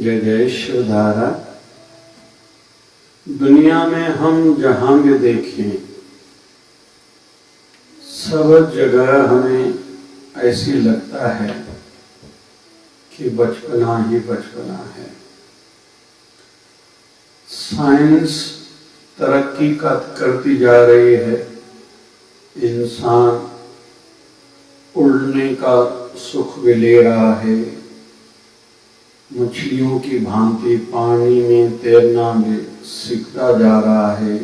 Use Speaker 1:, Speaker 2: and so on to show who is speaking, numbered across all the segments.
Speaker 1: जय जय शिवधारा। दुनिया में हम जहां भी देखें सब जगह हमें ऐसी लगता है कि बचपना ही बचपना है। साइंस तरक्की करती जा रही है, इंसान उड़ने का सुख भी ले रहा है, मछलियों की भांति पानी में तैरना भी सीखता जा रहा है,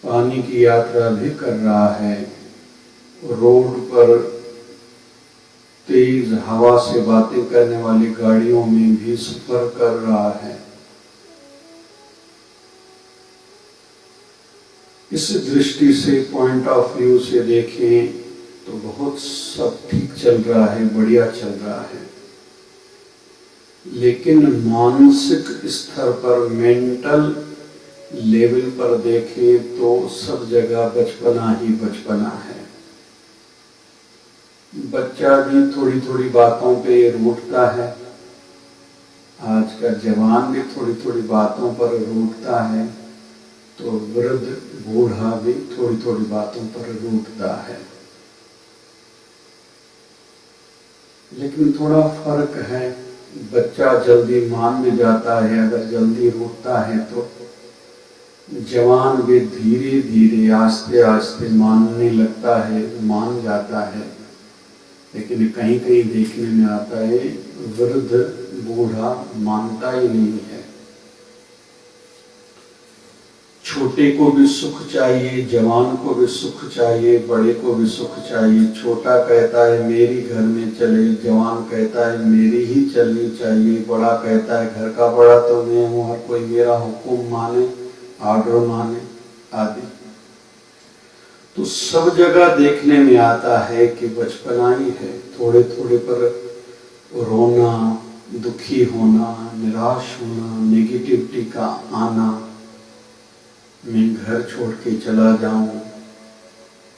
Speaker 1: पानी की यात्रा भी कर रहा है, रोड पर तेज हवा से बातें करने वाली गाड़ियों में भी सफर कर रहा है। इस दृष्टि से, पॉइंट ऑफ व्यू से देखें तो बहुत सब ठीक चल रहा है, बढ़िया चल रहा है। लेकिन मानसिक स्तर पर, मेंटल लेवल पर देखें तो सब जगह बचपना ही बचपना है। बच्चा भी थोड़ी थोड़ी बातों पे रूठता है, आज का जवान भी थोड़ी थोड़ी बातों पर रूठता है, तो वृद्ध बूढ़ा भी थोड़ी थोड़ी बातों पर रूठता है। लेकिन थोड़ा फर्क है, बच्चा जल्दी मान भी जाता है, अगर जल्दी रूठता है तो जवान भी धीरे धीरे आस्ते आस्ते मानने लगता है, मान जाता है। लेकिन कहीं कहीं देखने में आता है वृद्ध बूढ़ा मानता ही नहीं है। छोटे को भी सुख चाहिए, जवान को भी सुख चाहिए, बड़े को भी सुख चाहिए। छोटा कहता है मेरी घर में चले, जवान कहता है मेरी ही चलनी चाहिए, बड़ा कहता है घर का बड़ा तो मैं हूँ, हर कोई मेरा हुक्म माने, आर्डर माने आदि। तो सब जगह देखने में आता है कि बचपना ही है। थोड़े थोड़े पर रोना, दुखी होना, निराश होना, नेगेटिविटी का आना, मैं घर छोड़ के चला जाऊं,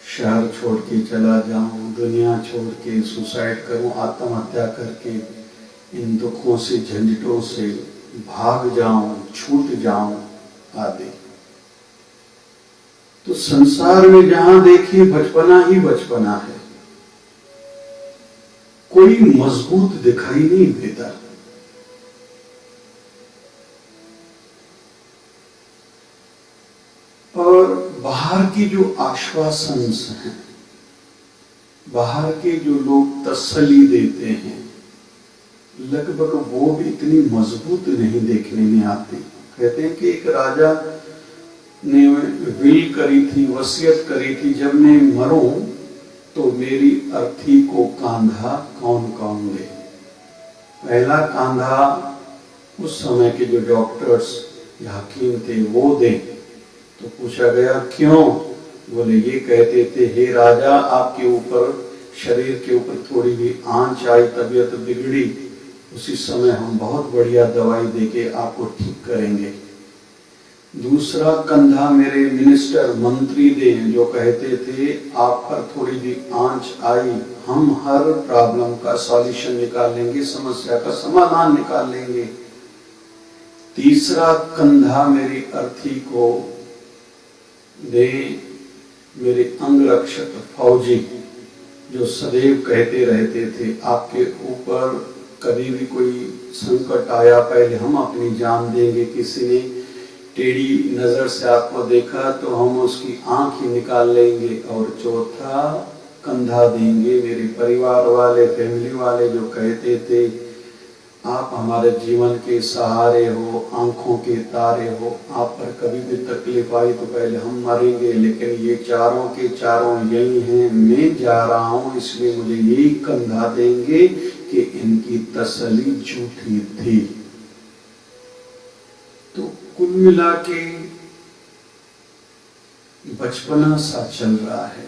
Speaker 1: शहर छोड़ के चला जाऊं, दुनिया छोड़ के सुसाइड करूं, आत्महत्या करके इन दुखों से, झंझटों से भाग जाऊं, छूट जाऊं आदि। तो संसार में जहां देखिए बचपना ही बचपना है, कोई मजबूत दिखाई नहीं देता। और बाहर के जो आश्वासन हैं, बाहर के जो लोग तसल्ली देते हैं, लगभग वो भी इतनी मजबूत नहीं देखने में आती। कहते हैं कि एक राजा ने विल करी थी, वसीयत करी थी, जब मैं मरूं तो मेरी अर्थी को कांधा कौन कौन दे। पहला कांधा उस समय के जो डॉक्टर्स या हकीम थे वो दे। तो पूछा गया क्यों? बोले ये कहते थे हे राजा, आपके ऊपर, शरीर के ऊपर थोड़ी भी आंच आई, तबीयत बिगड़ी, उसी समय हम बहुत बढ़िया दवाई देके आपको ठीक करेंगे। दूसरा कंधा मेरे मिनिस्टर, मंत्री दे, जो कहते थे आप पर थोड़ी भी आंच आई, हम हर प्रॉब्लम का सॉल्यूशन निकाल लेंगे, समस्या का समाधान निकाल लेंगे। तीसरा कंधा मेरी अर्थी को दे, मेरे अंगरक्षक फौजी, जो सदैव कहते रहते थे आपके ऊपर कभी भी कोई संकट आया पहले हम अपनी जान देंगे, किसी ने टेढ़ी नजर से आपको देखा तो हम उसकी आंख ही निकाल लेंगे। और चौथा कंधा देंगे मेरे परिवार वाले, फैमिली वाले, जो कहते थे आप हमारे जीवन के सहारे हो, आंखों के तारे हो, आप पर कभी भी तकलीफ आई तो पहले हम मरेंगे, लेकिन ये चारों के चारों यही हैं, मैं जा रहा हूं इसलिए मुझे यही कंधा देंगे कि इनकी तसल्ली झूठी थी। तो कुल मिला के बचपना सा चल रहा है।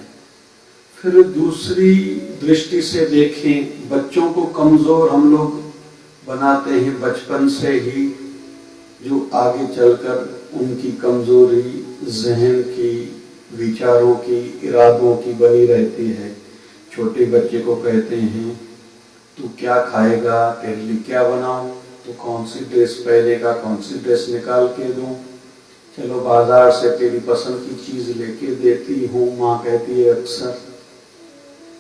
Speaker 1: फिर दूसरी दृष्टि से देखें, बच्चों को कमजोर हम लोग बनाते हैं बचपन से ही, जो आगे चलकर उनकी कमजोरी जहन की, विचारों की, इरादों की बनी रहती है। छोटे बच्चे को कहते हैं तू क्या खाएगा, तेरे लिए क्या बनाऊं, तू कौन सी ड्रेस पहनेगा, कौन सी ड्रेस निकाल के दूं, चलो बाजार से तेरी पसंद की चीज लेके देती हूँ, माँ कहती है अक्सर।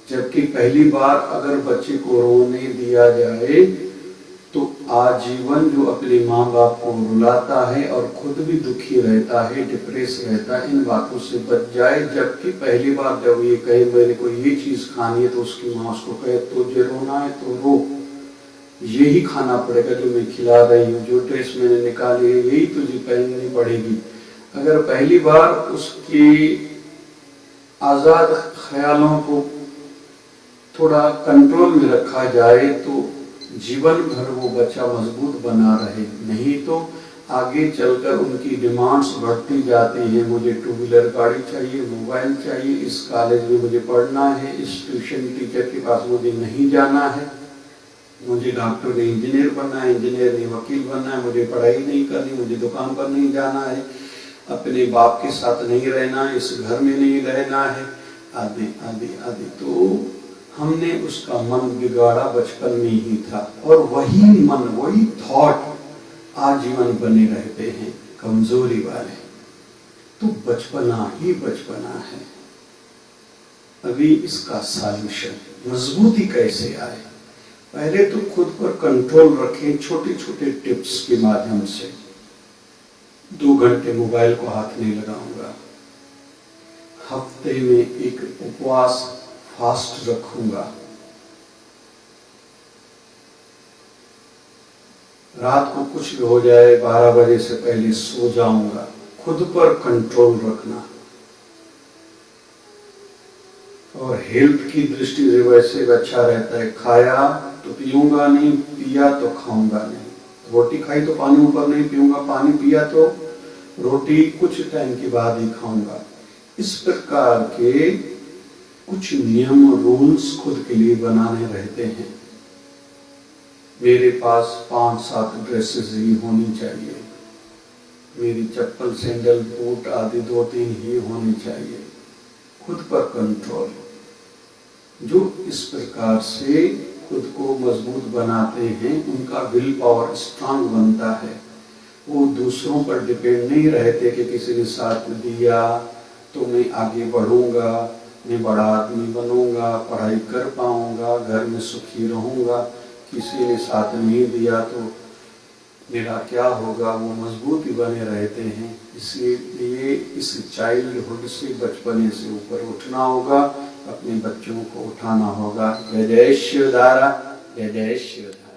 Speaker 1: जबकि पहली बार अगर बच्चे को रोने दिया जाए तो आजीवन जो अपने माँ बाप को रुलाता है और खुद भी दुखी रहता है, डिप्रेस रहता है, इन बातों से बच जाए। जबकि पहली बार जब ये कहे मेरे को ये चीज खानी है तो उसकी माँ उसको कहे तुझे रोना है तो रो, यही खाना पड़ेगा जो मैं खिला रही हूँ, जो ड्रेस मैंने निकाली है यही तुझे पहननी पड़ेगी। अगर पहली बार उसकी आजाद ख्यालों को थोड़ा कंट्रोल में रखा जाए तो जीवन भर वो बच्चा मजबूत बना रहे, नहीं तो आगे चलकर उनकी डिमांड्स बढ़ती जाती हैं। मुझे टू व्हीलर गाड़ी चाहिए, मोबाइल चाहिए, इस कॉलेज में मुझे पढ़ना है, इस ट्यूशन टीचर के पास मुझे नहीं जाना है, मुझे डॉक्टर नहीं इंजीनियर बनना है, इंजीनियर नहीं वकील बनना है, मुझे पढ़ाई नहीं करनी, मुझे दुकान पर नहीं जाना है, अपने बाप के साथ नहीं रहना है, इस घर में नहीं रहना है, आदि आदि आदि। तो हमने उसका मन बिगाड़ा बचपन में ही था और वही मन, वही थॉट आजीवन बने रहते हैं कमजोरी वाले। तो बचपना ही बचपना है। अभी इसका सॉल्यूशन मजबूती कैसे आए? पहले तो खुद पर कंट्रोल रखें छोटे छोटे टिप्स के माध्यम से। 2 घंटे मोबाइल को हाथ नहीं लगाऊंगा, हफ्ते में एक उपवास फास्ट रखूंगा, रात को कुछ भी हो जाए 12 बजे से पहले सो जाऊंगा। खुद पर कंट्रोल रखना। और हेल्थ की दृष्टि से वैसे अच्छा रहता है, खाया तो पीऊंगा नहीं, पिया तो खाऊंगा नहीं। रोटी खाई तो पानी ऊपर नहीं पीऊंगा, पानी पिया तो रोटी कुछ टाइम के बाद ही खाऊंगा। इस प्रकार के कुछ नियम रूल्स खुद के लिए बनाने रहते हैं। मेरे पास 5-7 ड्रेसेस ही होनी चाहिए, मेरी चप्पल सैंडल बूट आदि 2-3 ही होनी चाहिए। खुद पर कंट्रोल। जो इस प्रकार से खुद को मजबूत बनाते हैं उनका विल पावर स्ट्रांग बनता है। वो दूसरों पर डिपेंड नहीं रहते कि किसी ने साथ दिया तो मैं आगे बढ़ूंगा, मैं बड़ा आदमी बनूंगा, पढ़ाई कर पाऊंगा, घर में सुखी रहूंगा। किसी ने साथ नहीं दिया तो मेरा क्या होगा? वो मजबूती बने रहते हैं। इसलिए इस चाइल्डहुड से, बचपने से ऊपर उठना होगा, अपने बच्चों को उठाना होगा। जय जय शिवधारा, जय जय शिवधारा।